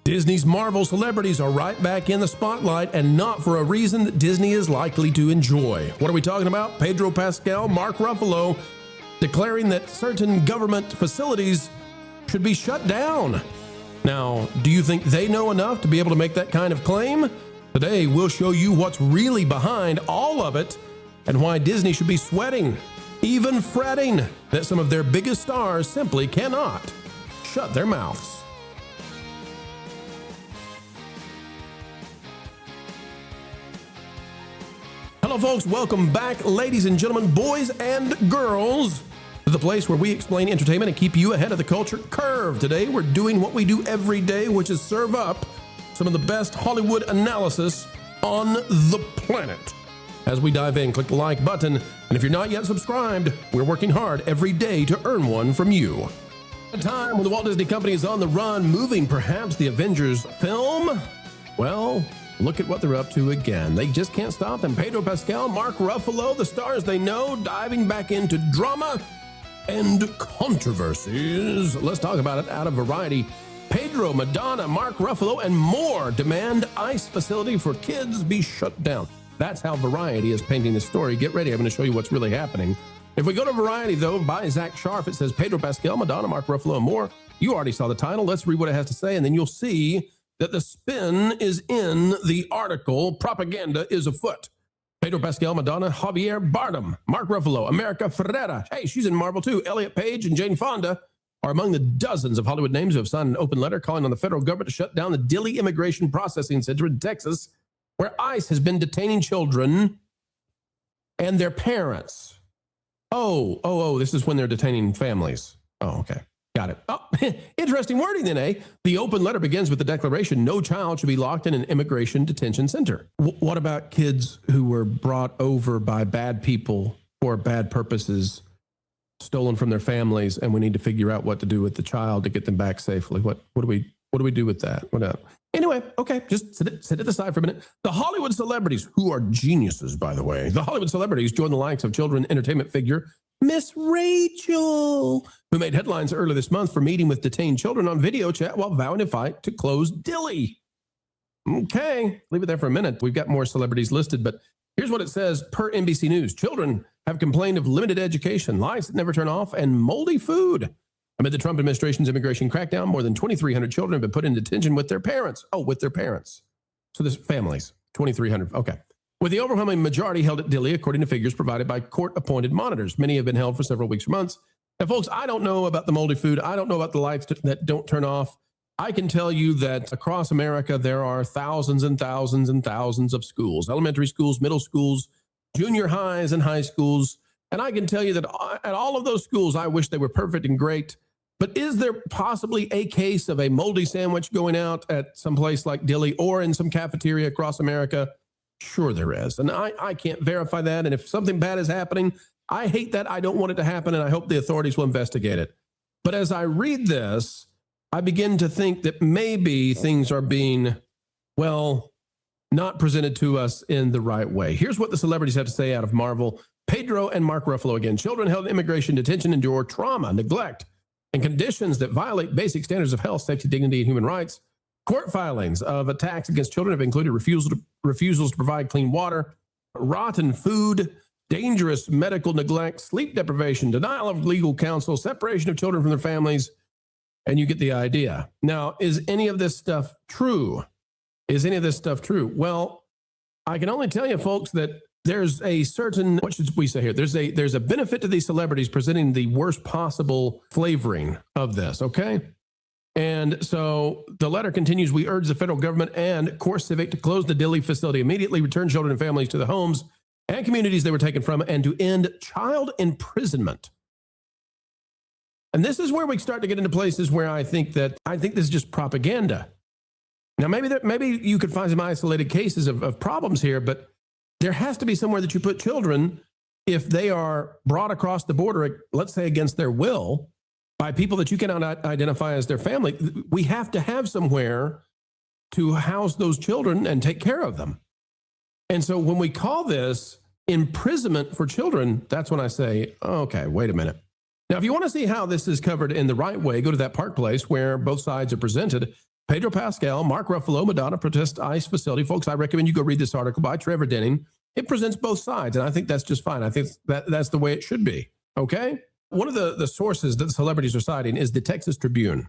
Disney's Marvel celebrities are right back in the spotlight, and not for a reason that Disney is likely to enjoy. What are we talking about? Pedro Pascal, Mark Ruffalo, declaring that certain government facilities should be shut down. Now, do you think they know enough to be able to make that kind of claim? Today, we'll show you what's really behind all of it and why Disney should be sweating, even fretting, that some of their biggest stars simply cannot shut their mouths. Hello, folks. Welcome back, ladies and gentlemen, boys and girls, to the place where we explain entertainment and keep you ahead of the culture curve. Today, we're doing what we do every day, which is serve up some of the best Hollywood analysis on the planet. As we dive in, click the like button, and if you're not yet subscribed, we're working hard every day to earn one from you. At a time when the Walt Disney Company is on the run, moving perhaps the Avengers film, well, look at what they're up to again. They just can't stop them. Pedro Pascal, Mark Ruffalo, the stars they know, diving back into drama and controversies. Let's talk about it out of Variety. Pedro, Madonna, Mark Ruffalo, and more demand ICE facility for kids be shut down. That's how Variety is painting the story. Get ready, I'm going to show you what's really happening. If we go to Variety, though, by Zach Sharf, it says Pedro Pascal, Madonna, Mark Ruffalo, and more. You already saw the title. Let's read what it has to say, and then you'll see that the spin is in the article. Propaganda is afoot. Pedro Pascal, Madonna, Javier Bardem, Mark Ruffalo, America Ferrera. Hey, she's in Marvel too. Elliot Page and Jane Fonda are among the dozens of Hollywood names who have signed an open letter calling on the federal government to shut down the Dilley Immigration Processing Center in Texas, where ICE has been detaining children and their parents. Oh, this is when they're detaining families. Oh, okay. Got it. Oh, interesting wording then, eh? The open letter begins with the declaration, no child should be locked in an immigration detention center. What about kids who were brought over by bad people for bad purposes, stolen from their families, and we need to figure out what to do with the child to get them back safely? What do we do with that? What else? Anyway, okay, just sit it aside for a minute. The Hollywood celebrities, who are geniuses, by the way, the Hollywood celebrities join the likes of children entertainment figure Miss Rachel, who made headlines earlier this month for meeting with detained children on video chat while vowing to fight to close Dilley. Okay, leave it there for a minute. We've got more celebrities listed, but here's what it says per NBC News. Children have complained of limited education, lights that never turn off, and moldy food. Amid the Trump administration's immigration crackdown, more than 2,300 children have been put in detention with their parents. Oh, with their parents. So there's families, 2,300. Okay. With the overwhelming majority held at Dilley, according to figures provided by court-appointed monitors. Many have been held for several weeks or months. And folks, I don't know about the moldy food. I don't know about the lights that don't turn off. I can tell you that across America, there are thousands and thousands and thousands of schools, elementary schools, middle schools, junior highs and high schools. And I can tell you that at all of those schools, I wish they were perfect and great. But is there possibly a case of a moldy sandwich going out at some place like Dilley or in some cafeteria across America? Sure there is. And I can't verify that. And if something bad is happening, I hate that. I don't want it to happen. And I hope the authorities will investigate it. But as I read this, I begin to think that maybe things are being, well, not presented to us in the right way. Here's what the celebrities have to say out of Marvel. Pedro and Mark Ruffalo again. Children held in immigration detention endure trauma, neglect, and conditions that violate basic standards of health, safety, dignity, and human rights. Court filings of attacks against children have included refusals to provide clean water, rotten food, dangerous medical neglect, sleep deprivation, denial of legal counsel, separation of children from their families, and you get the idea. Now, is any of this stuff true? Is any of this stuff true? Well, I can only tell you, folks, that there's a certain, what should we say here? There's a benefit to these celebrities presenting the worst possible flavoring of this, okay? And so the letter continues, we urge the federal government and Core Civic to close the Dilley facility immediately, return children and families to the homes and communities they were taken from, and to end child imprisonment. And this is where we start to get into places where I think this is just propaganda. Now, maybe you could find some isolated cases of problems here, but there has to be somewhere that you put children if they are brought across the border, let's say against their will, by people that you cannot identify as their family. We have to have somewhere to house those children and take care of them. And so when we call this imprisonment for children, that's when I say, okay, wait a minute. Now, if you want to see how this is covered in the right way, go to that Park Place where both sides are presented. Pedro Pascal, Mark Ruffalo, Madonna protest ICE facility. Folks, I recommend you go read this article by Trevor Denning. It presents both sides, and I think that's just fine. I think that's the way it should be, okay? One of the sources that the celebrities are citing is the Texas Tribune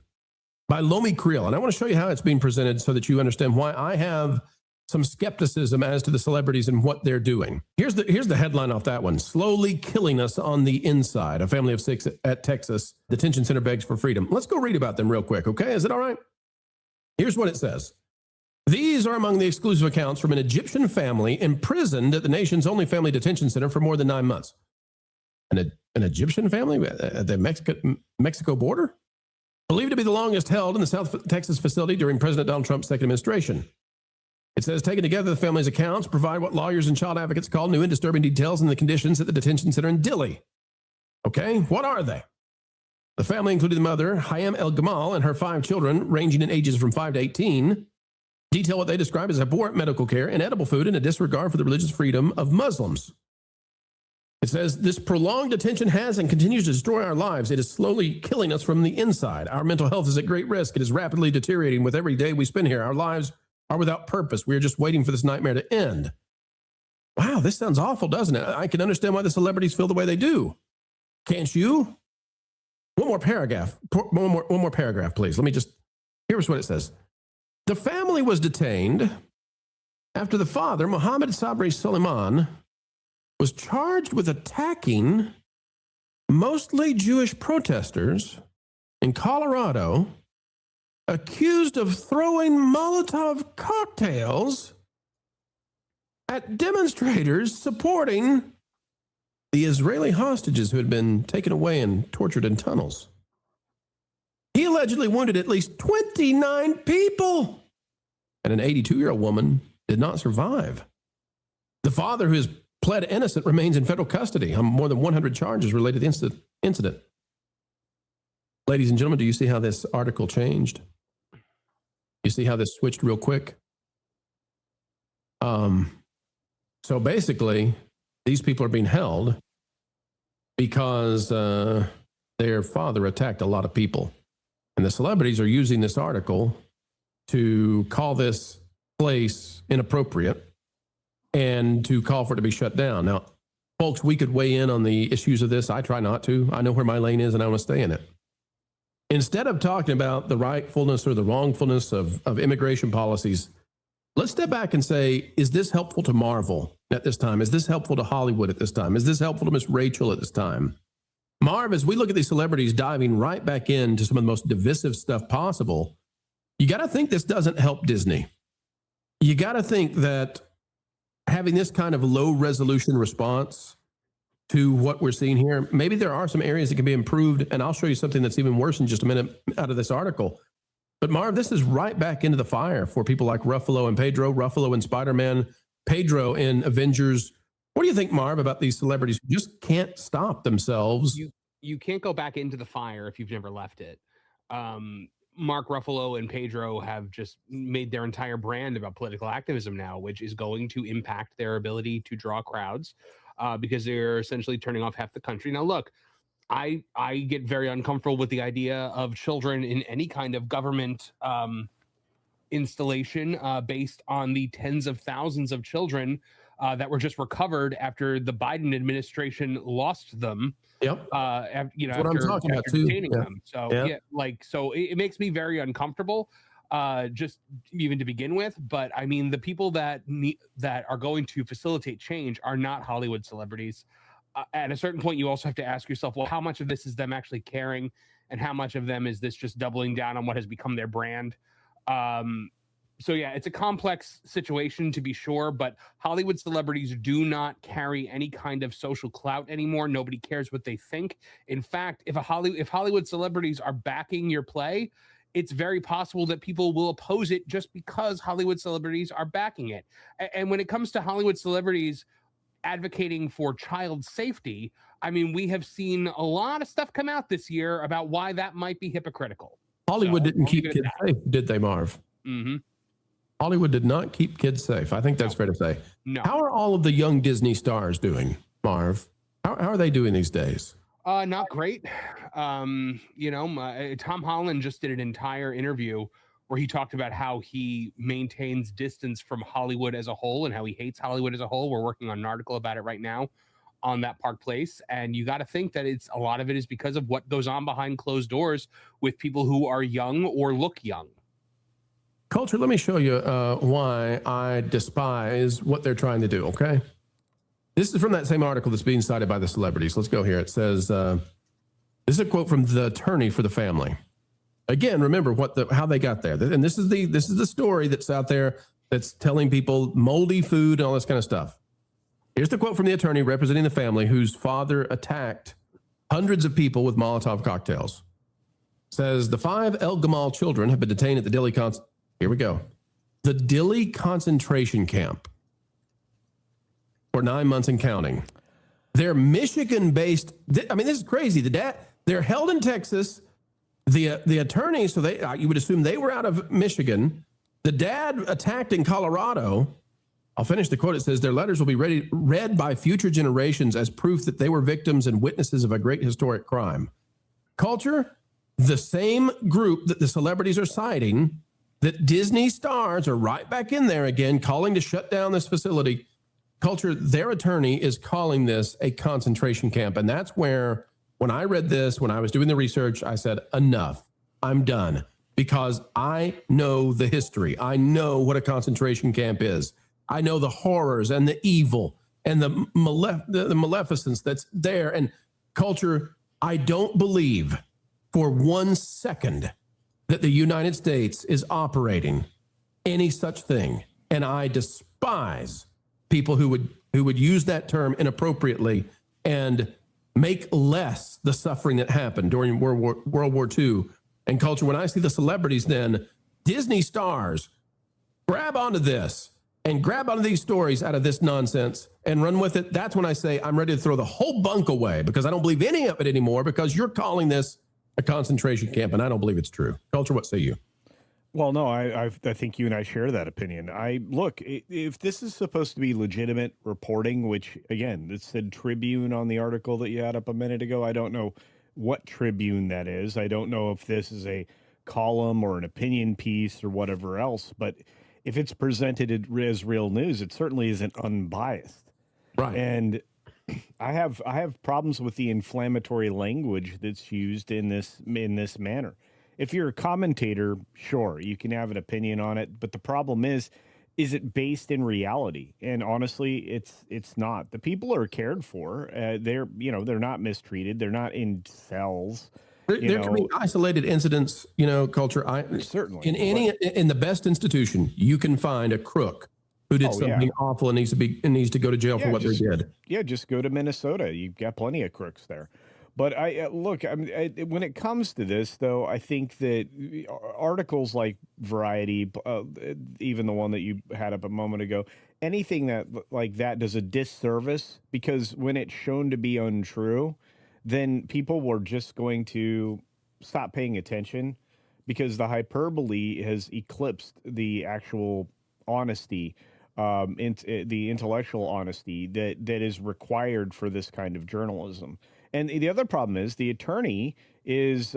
by Lomi Creel, and I want to show you how it's being presented so that you understand why I have some skepticism as to the celebrities and what they're doing. Here's the headline off that one. Slowly killing us on the inside. A family of 6 at Texas detention center begs for freedom. Let's go read about them real quick, okay? Is it all right? Here's what it says. These are among the exclusive accounts from an Egyptian family imprisoned at the nation's only family detention center for more than 9 months. An Egyptian family at the Mexico border? Believed to be the longest held in the South Texas facility during President Donald Trump's second administration. It says, taken together, the family's accounts provide what lawyers and child advocates call new and disturbing details in the conditions at the detention center in Dilley. Okay, what are they? The family included the mother, Hayam El Gamal, and her 5 children, ranging in ages from 5 to 18, detail what they describe as abhorrent medical care, inedible food, and a disregard for the religious freedom of Muslims. It says, this prolonged detention has and continues to destroy our lives. It is slowly killing us from the inside. Our mental health is at great risk. It is rapidly deteriorating with every day we spend here. Our lives are without purpose. We are just waiting for this nightmare to end. Wow, this sounds awful, doesn't it? I can understand why the celebrities feel the way they do. Can't you? One more paragraph, please. Here's what it says. The family was detained after the father, Mohammed Sabri Suleiman, was charged with attacking mostly Jewish protesters in Colorado, accused of throwing Molotov cocktails at demonstrators supporting the Israeli hostages who had been taken away and tortured in tunnels. He allegedly wounded at least 29 people, and an 82-year-old woman did not survive. The father, who has pled innocent, remains in federal custody on more than 100 charges related to the incident. Ladies and gentlemen, do you see how this article changed? You see how this switched real quick? So basically, these people are being held because their father attacked a lot of people. And the celebrities are using this article to call this place inappropriate and to call for it to be shut down. Now, folks, we could weigh in on the issues of this. I try not to. I know where my lane is and I want to stay in it. Instead of talking about the rightfulness or the wrongfulness of immigration policies, let's step back and say, is this helpful to Marvel at this time? Is this helpful to Hollywood at this time? Is this helpful to Miss Rachel at this time? Marv, as we look at these celebrities diving right back into some of the most divisive stuff possible, you got to think this doesn't help Disney. You got to think that having this kind of low resolution response to what we're seeing here, maybe there are some areas that can be improved, and I'll show you something that's even worse in just a minute out of this article. But Marv, this is right back into the fire for people like Ruffalo and Pedro, Ruffalo in Spider-Man, Pedro in Avengers. What do you think, Marv, about these celebrities who just can't stop themselves? You can't go back into the fire if you've never left it. Mark Ruffalo and Pedro have just made their entire brand about political activism now, which is going to impact their ability to draw crowds because they're essentially turning off half the country. Now, look, I get very uncomfortable with the idea of children in any kind of government installation based on the tens of thousands of children that were just recovered after the Biden administration lost them. Yep. After what I'm talking about too. Detaining them. So so it makes me very uncomfortable, just even to begin with. But I mean, the people that are going to facilitate change are not Hollywood celebrities. At a certain point, you also have to ask yourself, well, how much of this is them actually caring, and how much of them is this just doubling down on what has become their brand? So yeah, it's a complex situation to be sure, but Hollywood celebrities do not carry any kind of social clout anymore. Nobody cares what they think. In fact, if Hollywood celebrities are backing your play, it's very possible that people will oppose it just because Hollywood celebrities are backing it. And when it comes to Hollywood celebrities advocating for child safety, I mean, we have seen a lot of stuff come out this year about why that might be hypocritical. Hollywood didn't keep kids safe, did they, Marv? Mm-hmm. Hollywood did not keep kids safe. I think that's fair to say. No. How are all of the young Disney stars doing, Marv? How are they doing these days? Not great. Tom Holland just did an entire interview where he talked about how he maintains distance from Hollywood as a whole and how he hates Hollywood as a whole. We're working on an article about it right now on that Park Place. And you got to think that a lot of it is because of what goes on behind closed doors with people who are young or look young. Culture, let me show you why I despise what they're trying to do, okay? This is from that same article that's being cited by the celebrities. Let's go here. It says, this is a quote from the attorney for the family. Again, remember how they got there. And this is the story that's out there that's telling people moldy food and all this kind of stuff. Here's the quote from the attorney representing the family whose father attacked hundreds of people with Molotov cocktails. It says, the 5 El Gamal children have been detained at the Dilley here we go. The Dilley concentration camp for 9 months and counting. They're Michigan-based. I mean, this is crazy. They're held in Texas. The attorney, so you would assume they were out of Michigan. The dad attacked in Colorado. I'll finish the quote. It says, their letters will be read by future generations as proof that they were victims and witnesses of a great historic crime. Culture, the same group that the celebrities are citing, that Disney stars are right back in there again, calling to shut down this facility. Culture, their attorney is calling this a concentration camp. And that's where, when I read this, when I was doing the research, I said, enough, I'm done. Because I know the history. I know what a concentration camp is. I know the horrors and the evil and the maleficence that's there. And Culture, I don't believe for 1 second that the United States is operating any such thing. And I despise people who would use that term inappropriately and make less the suffering that happened during World War II. And Culture, when I see the celebrities then, Disney stars, grab onto this and grab onto these stories out of this nonsense and run with it, that's when I say I'm ready to throw the whole bunk away because I don't believe any of it anymore because you're calling this a concentration camp, and I don't believe it's true. Culture, what say you? Well, no, I think you and I share that opinion. Look, if this is supposed to be legitimate reporting, which again, it said Tribune on the article that you had up a minute ago. I don't know what Tribune that is. I don't know if this is a column or an opinion piece or whatever else. But if it's presented as real news, it certainly isn't unbiased. Right. And I have problems with the inflammatory language that's used in this manner. If you're a commentator, sure, you can have an opinion on it, but the problem is it based in reality? And honestly, it's not. The people are cared for. They're not mistreated. They're not in cells. There can be isolated incidents, Culture. Certainly. In the best institution, you can find a crook who did something awful and needs to go to jail for what they did. Yeah, just go to Minnesota. You've got plenty of crooks there. But when it comes to this, though, I think that articles like Variety, even the one that you had up a moment ago, anything that like that does a disservice, because when it's shown to be untrue, then people were just going to stop paying attention because the hyperbole has eclipsed the actual honesty, the intellectual honesty that is required for this kind of journalism. And the other problem is the attorney is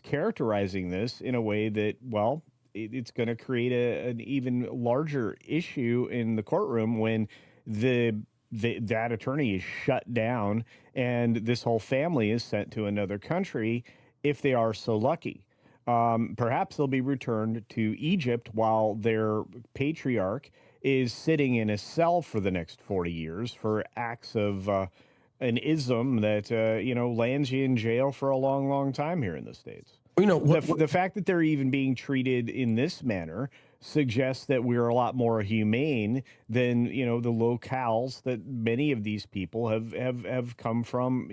characterizing this in a way that, well, it's going to create an even larger issue in the courtroom when that attorney is shut down and this whole family is sent to another country if they are so lucky. Perhaps they'll be returned to Egypt while their patriarch is sitting in a cell for the next 40 years for acts of an ism that lands you in jail for a long, long time here in the States. The fact that they're even being treated in this manner suggests that we're a lot more humane than the locales that many of these people have come from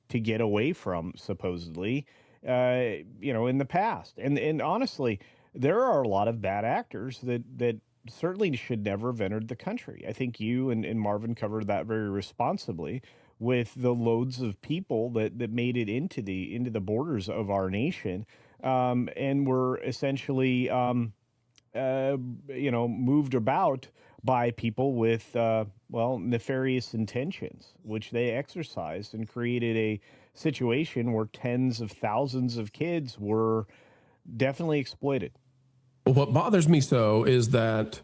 to get away from, supposedly in the past. And honestly, there are a lot of bad actors that certainly should never have entered the country. I think you and Marvin covered that very responsibly with the loads of people that made it into the borders of our nation and were essentially moved about by people with nefarious intentions, which they exercised and created a situation where tens of thousands of kids were definitely exploited. Well, what bothers me so is that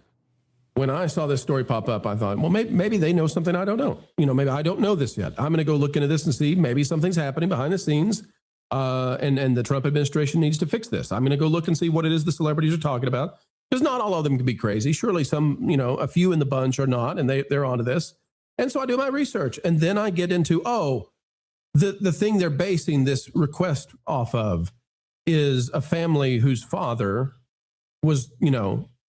when I saw this story pop up, I thought, well, maybe they know something I don't know. Maybe I don't know this yet. I'm going to go look into this and see maybe something's happening behind the scenes. And the Trump administration needs to fix this. I'm going to go look and see what it is the celebrities are talking about, because not all of them can be crazy. Surely some, a few in the bunch are not, and they're onto this. And so I do my research, and then I get into, the thing they're basing this request off of is a family whose father was,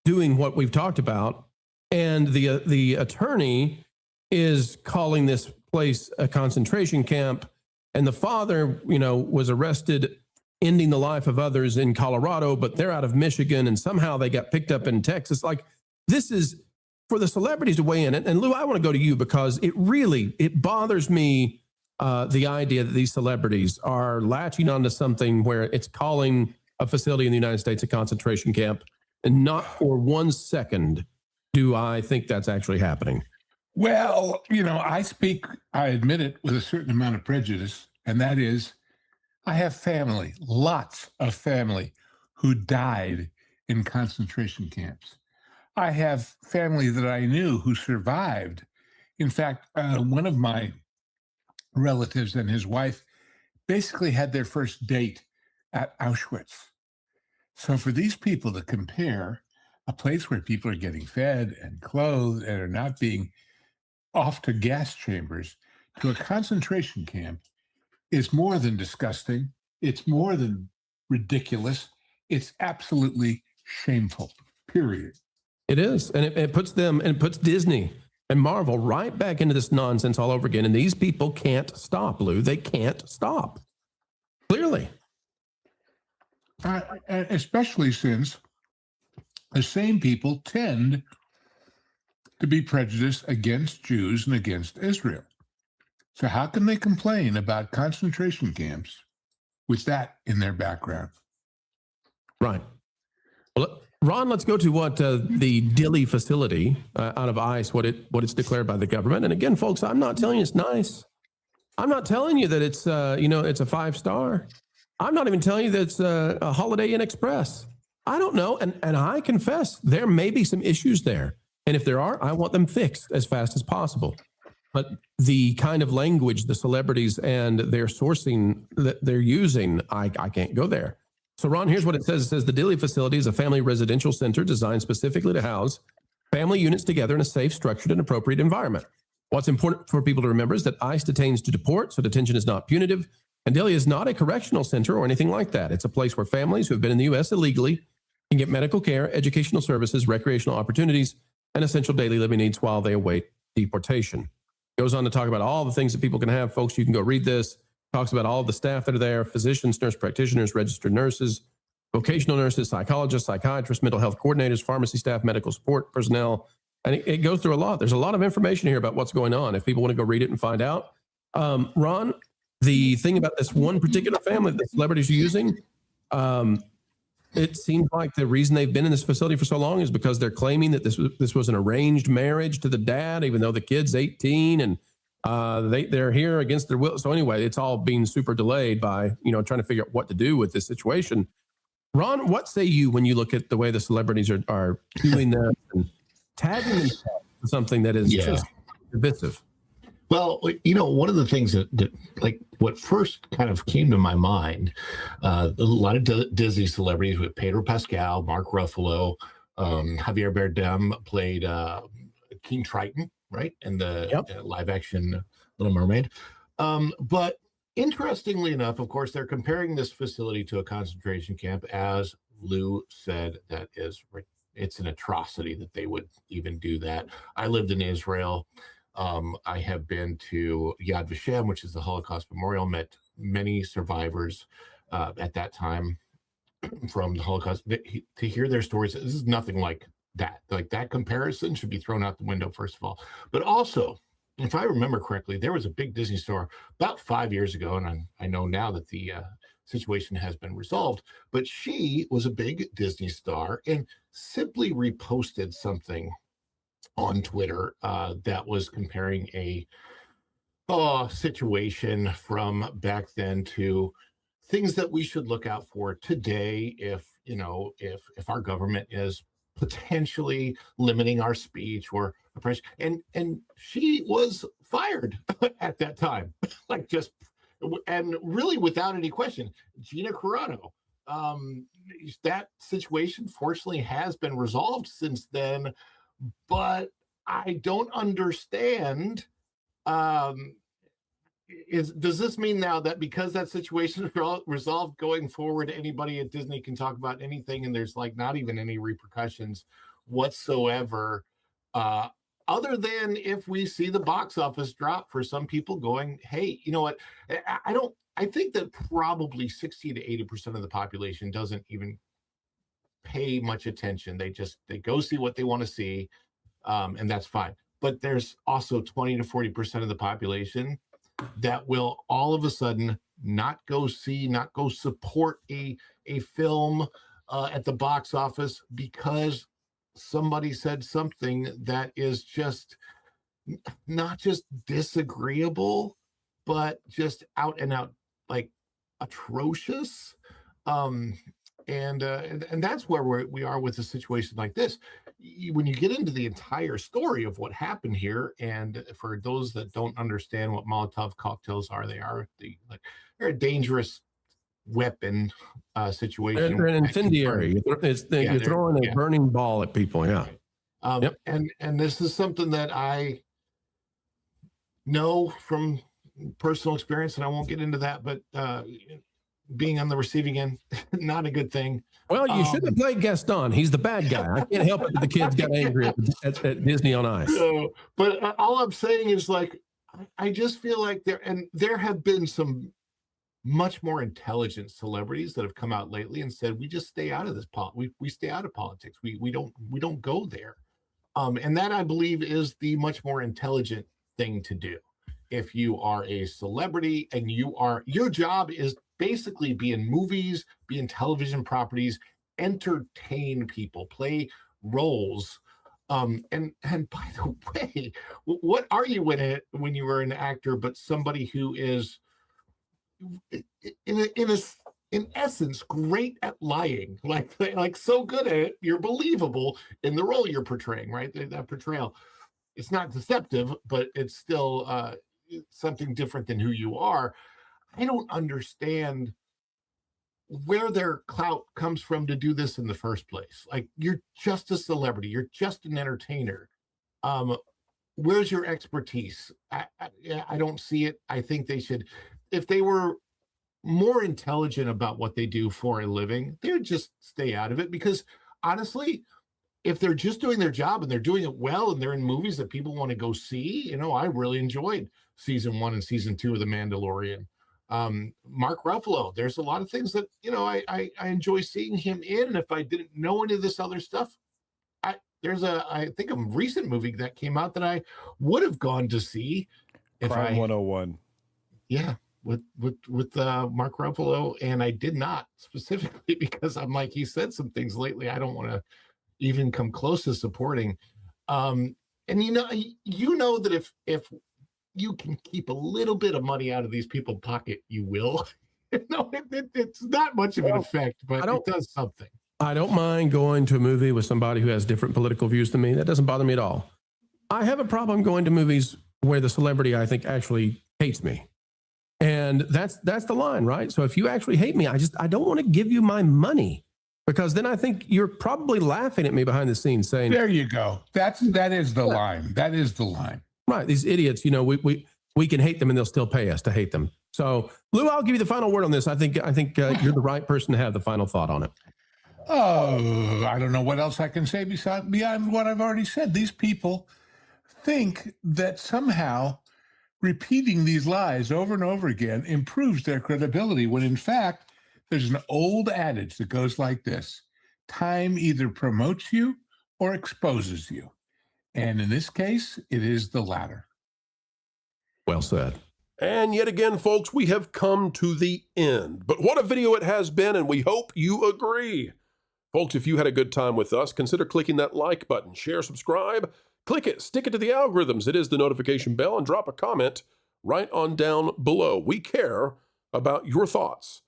doing what we've talked about. And the attorney is calling this place a concentration camp. And the father, was arrested, ending the life of others in Colorado, but they're out of Michigan, and somehow they got picked up in Texas. Like, this is for the celebrities to weigh in. And Lou, I want to go to you, because it bothers me, the idea that these celebrities are latching onto something where it's calling a facility in the United States a concentration camp, and not for 1 second do I think that's actually happening. Well, I admit it, with a certain amount of prejudice, and that is, I have family, lots of family, who died in concentration camps. I have family that I knew who survived. In fact, one of my relatives and his wife basically had their first date at Auschwitz. So for these people to compare a place where people are getting fed and clothed and are not being off to gas chambers to a concentration camp is more than disgusting. It's more than ridiculous. It's absolutely shameful, period. It is. And it puts them, and it puts Disney and Marvel right back into this nonsense all over again. And these people can't stop, Lou. They can't stop. Clearly. Especially since the same people tend to be prejudiced against Jews and against Israel. So how can they complain about concentration camps with that in their background? Right. Well, Ron, let's go to what the Dilley facility out of ICE, what it's declared by the government. And again, folks, I'm not telling you it's nice. I'm not telling you that it's it's a 5-star. I'm not even telling you that it's a Holiday Inn Express. I don't know, and I confess there may be some issues there. And if there are, I want them fixed as fast as possible. But the kind of language the celebrities and their sourcing that they're using, I can't go there. So, Ron, here's what it says. It says the Dilley facility is a family residential center designed specifically to house family units together in a safe, structured, and appropriate environment. What's important for people to remember is that ICE detains to deport, so detention is not punitive. And Dilley is not a correctional center or anything like that. It's a place where families who have been in the U.S. illegally can get medical care, educational services, recreational opportunities, and essential daily living needs while they await deportation. Goes on to talk about all the things that people can have. Folks, you can go read this. Talks about all of the staff that are there: physicians, nurse practitioners, registered nurses, vocational nurses, psychologists, psychiatrists, mental health coordinators, pharmacy staff, medical support personnel. And it goes through a lot. There's a lot of information here about what's going on if people want to go read it and find out. Ron, the thing about this one particular family that the celebrities are using, it seems like the reason they've been in this facility for so long is because they're claiming that this was an arranged marriage to the dad, even though the kid's 18 and they're here against their will. So anyway, it's all being super delayed by, trying to figure out what to do with this situation. Ron, what say you when you look at the way the celebrities are doing this and tagging themselves in something that is just divisive? Well, one of the things that like what first kind of came to my mind, a lot of Disney celebrities with Pedro Pascal, Mark Ruffalo, Javier Bardem played King Triton, right? And the live action Little Mermaid. But interestingly enough, of course, they're comparing this facility to a concentration camp. As Lou said, it's an atrocity that they would even do that. I lived in Israel. I have been to Yad Vashem, which is the Holocaust Memorial, met many survivors at that time from the Holocaust. To hear their stories, this is nothing like that. Like, that comparison should be thrown out the window, first of all. But also, if I remember correctly, there was a big Disney store about 5 years ago, and I know now that the situation has been resolved, but she was a big Disney star and simply reposted something on Twitter that was comparing a situation from back then to things that we should look out for today if if our government is potentially limiting our speech or oppression. And she was fired at that time, like just, and really without any question. Gina Carano, that situation fortunately has been resolved since then, but I don't understand. Does this mean now that because that situation is resolved going forward, anybody at Disney can talk about anything and there's like not even any repercussions whatsoever, other than if we see the box office drop for some people going, hey, you know what? I think that probably 60 to 80% of the population doesn't even pay much attention. They go see what they want to see, and that's fine. But there's also 20 to 40% of the population that will all of a sudden not go support a film at the box office because somebody said something that is just not just disagreeable, but just out and out like atrocious. And that's where we are with a situation like this. When you get into the entire story of what happened here, and for those that don't understand what Molotov cocktails are, they're a dangerous weapon situation. They're an incendiary. You're throwing a burning ball at people. Yeah. Yep. And this is something that I know from personal experience, and I won't get into that, but being on the receiving end, not a good thing. Well, you should have played Gaston. He's the bad guy. I can't help it that the kids got angry at Disney on Ice. But all I'm saying is, like, I just feel like there have been some much more intelligent celebrities that have come out lately and said, we just stay out of this. We stay out of politics. We don't go there. And that, I believe, is the much more intelligent thing to do. If you are a celebrity and your job is basically be in movies, be in television properties, entertain people, play roles. And by the way, what are you when you were an actor, but somebody who is in essence great at lying, like so good at it, you're believable in the role you're portraying, right? That portrayal, it's not deceptive, but it's still something different than who you are. I don't understand where their clout comes from to do this in the first place. Like, you're just a celebrity. You're just an entertainer. Where's your expertise? I don't see it. I think they should, if they were more intelligent about what they do for a living, they would just stay out of it. Because honestly, if they're just doing their job and they're doing it well and they're in movies that people want to go see, I really enjoyed season 1 and season 2 of The Mandalorian. Mark Ruffalo, there's a lot of things that, I enjoy seeing him in. And if I didn't know any of this other stuff, I think a recent movie that came out that I would have gone to see. Crime 101. Yeah. With Mark Ruffalo. And I did not, specifically because I'm like, he said some things lately I don't want to even come close to supporting. And that if you can keep a little bit of money out of these people's pocket, you will. It's not much of an effect, but it does something. I don't mind going to a movie with somebody who has different political views than me. That doesn't bother me at all. I have a problem going to movies where the celebrity, I think, actually hates me. And that's the line, right? So if you actually hate me, I don't want to give you my money, because then I think you're probably laughing at me behind the scenes saying, there you go. That is the line. That is the line. Right. These idiots, we can hate them and they'll still pay us to hate them. So, Lou, I'll give you the final word on this. I think you're the right person to have the final thought on it. Oh, I don't know what else I can say beyond what I've already said. These people think that somehow repeating these lies over and over again improves their credibility, when in fact, there's an old adage that goes like this: time either promotes you or exposes you. And in this case, it is the latter. Well said. And yet again, folks, we have come to the end. But what a video it has been, and we hope you agree. Folks, if you had a good time with us, consider clicking that like button, share, subscribe, click it, stick it to the algorithms. It is the notification bell, and drop a comment right on down below. We care about your thoughts.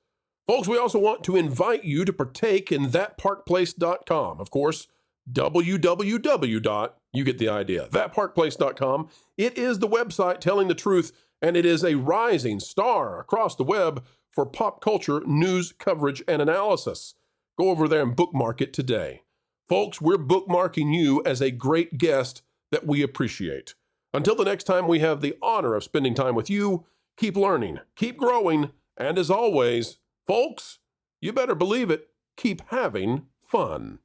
Folks, we also want to invite you to partake in thatparkplace.com. Of course, www. You get the idea. Thatparkplace.com. It is the website telling the truth, and it is a rising star across the web for pop culture news coverage and analysis. Go over there and bookmark it today. Folks, we're bookmarking you as a great guest that we appreciate. Until the next time we have the honor of spending time with you, keep learning, keep growing, and as always, folks, you better believe it, keep having fun.